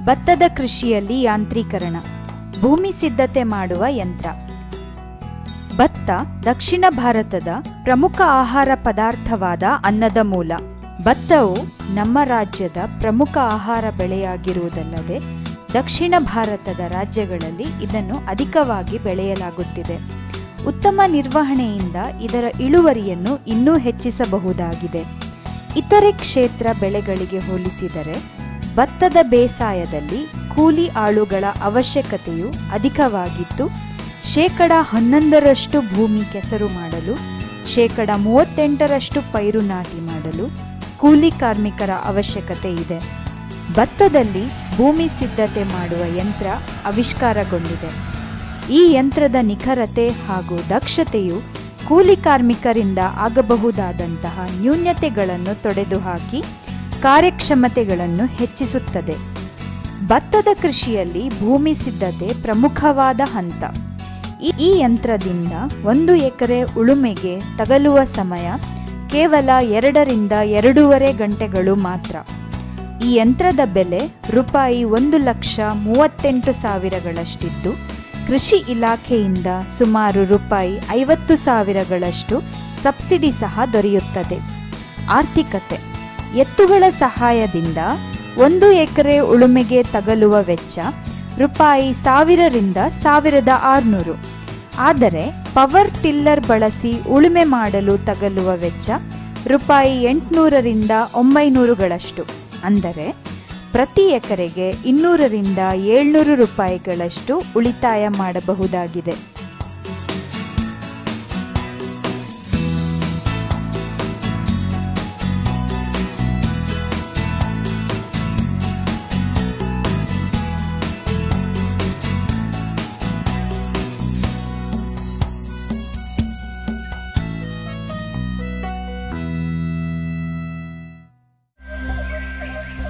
ಭತ್ತದ ಕೃಷಿಯಲ್ಲಿ ಯಾಂತ್ರೀಕರಣ, ಭೂಮಿ ಸಿದ್ಧತೆ ಮಾಡುವ ಯಂತ್ರ. ಭತ್ತ ದಕ್ಷಿಣ ಭಾರತದ ಪ್ರಮುಖ ಆಹಾರ ಪದಾರ್ಥವಾದ ಅನ್ನದ ಮೂಲ. ಭತ್ತವು ನಮ್ಮ ರಾಜ್ಯದ ಪ್ರಮುಖ ಆಹಾರ ಬೆಳೆಯಾಗಿರುವುದಲ್ಲದೆ ದಕ್ಷಿಣ ಭಾರತದ ರಾಜ್ಯಗಳಲ್ಲಿ ಇದನ್ನು ಅಧಿಕವಾಗಿ ಬೆಳೆಯಲಾಗುತ್ತಿದೆ. ಉತ್ತಮ ನಿರ್ವಹಣೆಯಿಂದ ಇದರ ಇಳುವರಿಯನ್ನು ಇನ್ನೂ ಹೆಚ್ಚಿಸಬಹುದಾಗಿದೆ. ಇತರೆ ಕ್ಷೇತ್ರ ಬೆಳೆಗಳಿಗೆ ಹೋಲಿಸಿದರೆ ಭತ್ತದ ಬೇಸಾಯದಲ್ಲಿ ಕೂಲಿ ಆಳುಗಳ ಅವಶ್ಯಕತೆಯು ಅಧಿಕವಾಗಿದ್ದು, 11% ಭೂಮಿ ಕೆಸರು ಮಾಡಲು, 38% ಪೈರು ನಾಟಿ ಮಾಡಲು ಕೂಲಿ ಕಾರ್ಮಿಕರ ಅವಶ್ಯಕತೆ ಇದೆ. ಭತ್ತದಲ್ಲಿ ಭೂಮಿ ಸಿದ್ಧತೆ ಮಾಡುವ ಯಂತ್ರ ಆವಿಷ್ಕಾರಗೊಂಡಿದೆ. ಈ ಯಂತ್ರದ ನಿಖರತೆ ಹಾಗೂ ದಕ್ಷತೆಯು ಕೂಲಿ ಕಾರ್ಮಿಕರಿಂದ ಆಗಬಹುದಾದಂತಹ ನ್ಯೂನತೆಗಳನ್ನು ತೊಡೆದುಹಾಕಿ ಕಾರ್ಯಕ್ಷಮತೆಗಳನ್ನು ಹೆಚ್ಚಿಸುತ್ತದೆ. ಭತ್ತದ ಕೃಷಿಯಲ್ಲಿ ಭೂಮಿ ಸಿದ್ಧತೆ ಪ್ರಮುಖವಾದ ಹಂತ. ಈ ಯಂತ್ರದಿಂದ 1 ಎಕರೆ ಉಳುಮೆಗೆ ತಗಲುವ ಸಮಯ ಕೇವಲ 2 ರಿಂದ 2.5 ಗಂಟೆಗಳು ಮಾತ್ರ. ಈ ಯಂತ್ರದ ಬೆಲೆ ರೂಪಾಯಿ 1,38,000ಗಳಷ್ಟಿದ್ದು, ಕೃಷಿ ಇಲಾಖೆಯಿಂದ ಸುಮಾರು ರೂಪಾಯಿ 50,000ಗಳಷ್ಟು ಸಬ್ಸಿಡಿ ಸಹ ದೊರೆಯುತ್ತದೆ. ಆರ್ಥಿಕತೆ. ಎತ್ತುಗಳ ಸಹಾಯದಿಂದ 1 ಎಕರೆ ಉಳುಮೆಗೆ ತಗಲುವ ವೆಚ್ಚ ರೂಪಾಯಿ 1,000 ರಿಂದ 1,600. ಆದರೆ ಪವರ್ ಟಿಲ್ಲರ್ ಬಳಸಿ ಉಳುಮೆ ಮಾಡಲು ತಗಲುವ ವೆಚ್ಚ ರೂಪಾಯಿ 800 ರಿಂದ 900ಗಳಷ್ಟು. ಅಂದರೆ ಪ್ರತಿ ಎಕರೆಗೆ 200 ರಿಂದ 700 ರೂಪಾಯಿಗಳಷ್ಟು ಉಳಿತಾಯ ಮಾಡಬಹುದಾಗಿದೆ.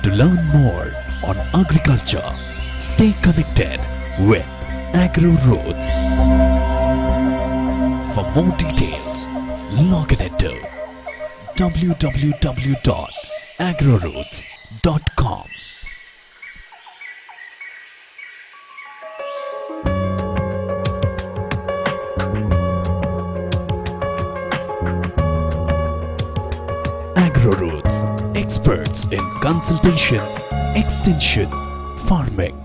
To learn more on agriculture, stay connected with Agro Roots. For more details, log in to www.agroroots.com. Agro Roots, experts in consultation, extension, farming.